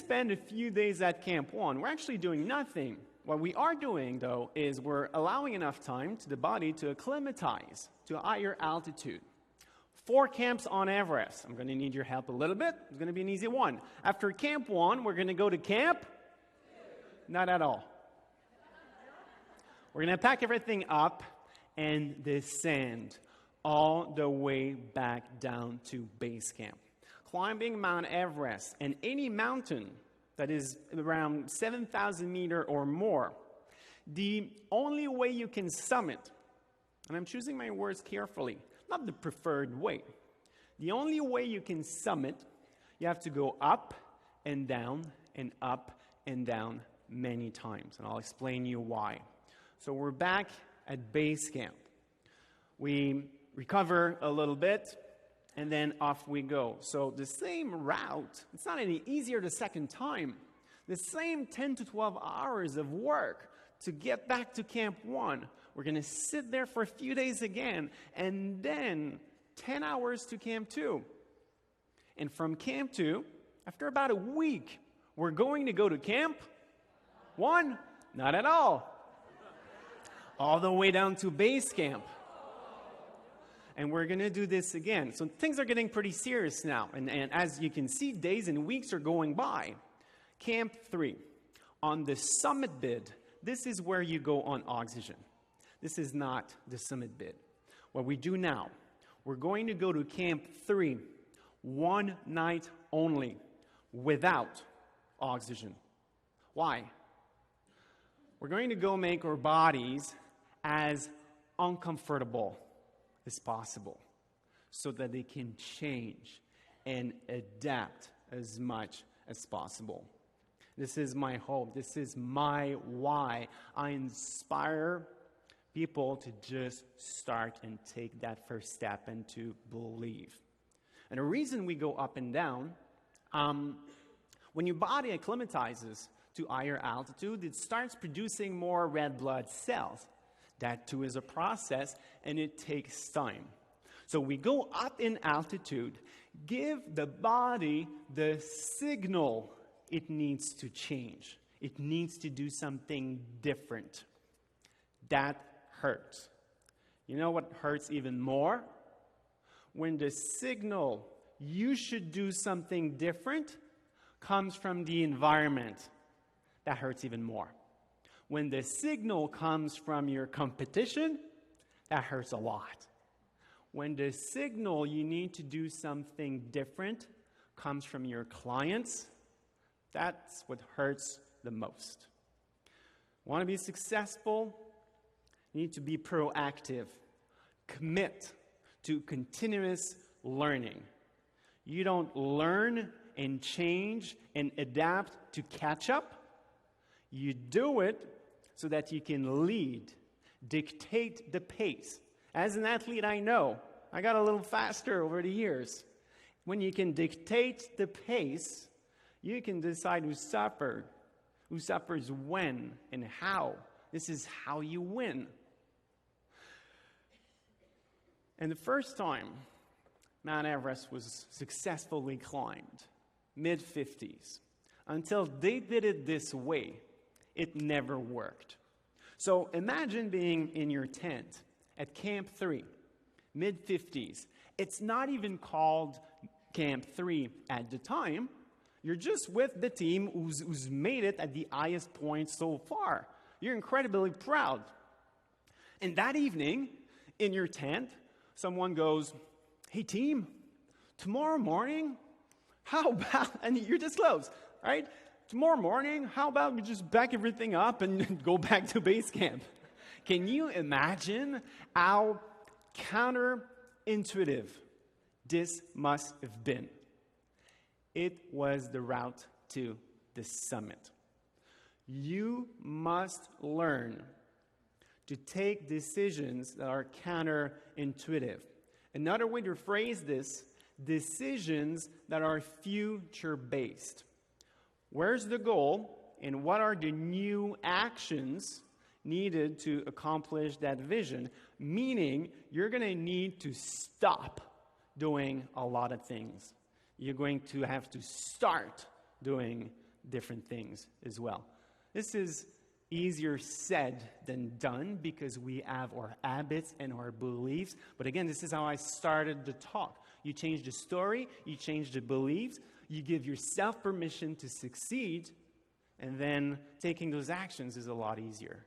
spend a few days at Camp 1. We're actually doing nothing. What we are doing, though, is we're allowing enough time to the body to acclimatize to a higher altitude. 4 camps on Everest. I'm going to need your help a little bit. It's going to be an easy one. After Camp 1, we're going to go to Camp? Not at all. We're going to pack everything up and descend all the way back down to base camp. Climbing Mount Everest and any mountain that is around 7,000 meters or more, the only way you can summit, and I'm choosing my words carefully, not the preferred way. The only way you can summit, you have to go up and down many times, and I'll explain you why. So we're back at base camp. We recover a little bit, and then off we go. So the same route, it's not any easier the second time. The same 10 to 12 hours of work to get back to Camp 1. We're going to sit there for a few days again, and then 10 hours to Camp 2. And from Camp 2, after about a week, we're going to go to Camp 1? Not at all. All the way down to base camp. And we're going to do this again. So things are getting pretty serious now. And as you can see, days and weeks are going by. Camp 3. On the summit bid, this is where you go on oxygen. This is not the summit bid. What we do now, we're going to go to Camp 3, 1 night only, without oxygen. Why? We're going to go make our bodies as uncomfortable as possible so that they can change and adapt as much as possible. This is my hope. This is my why. I inspire people to just start and take that first step and to believe. And the reason we go up and down, when your body acclimatizes to higher altitude, it starts producing more red blood cells. That too is a process, and it takes time. So we go up in altitude, give the body the signal it needs to change. It needs to do something different. That hurts. You know what hurts even more? When the signal you should do something different comes from the environment. That hurts even more. When the signal comes from your competition, that hurts a lot. When the signal you need to do something different comes from your clients, that's what hurts the most. Want to be successful? You need to be proactive. Commit to continuous learning. You don't learn and change and adapt to catch up. You do it so that you can lead, dictate the pace. As an athlete, I know. I got a little faster over the years. When you can dictate the pace, you can decide who suffers when and how. This is how you win. And the first time Mount Everest was successfully climbed, mid-50s, until they did it this way, it never worked. So imagine being in your tent at Camp 3, mid-50s. It's not even called Camp 3 at the time. You're just with the team who's made it at the highest point so far. You're incredibly proud. And that evening, in your tent, someone goes, "Hey team, tomorrow morning, how about," and you're this close, right? "Tomorrow morning, how about we just back everything up and go back to base camp?" Can you imagine how counterintuitive this must have been? It was the route to the summit. You must learn to take decisions that are counterintuitive. Another way to phrase this, decisions that are future-based. Where's the goal, and what are the new actions needed to accomplish that vision? Meaning, you're going to need to stop doing a lot of things. You're going to have to start doing different things as well. This is easier said than done because we have our habits and our beliefs. But again, this is how I started the talk. You change the story, you change the beliefs, you give yourself permission to succeed, and then taking those actions is a lot easier.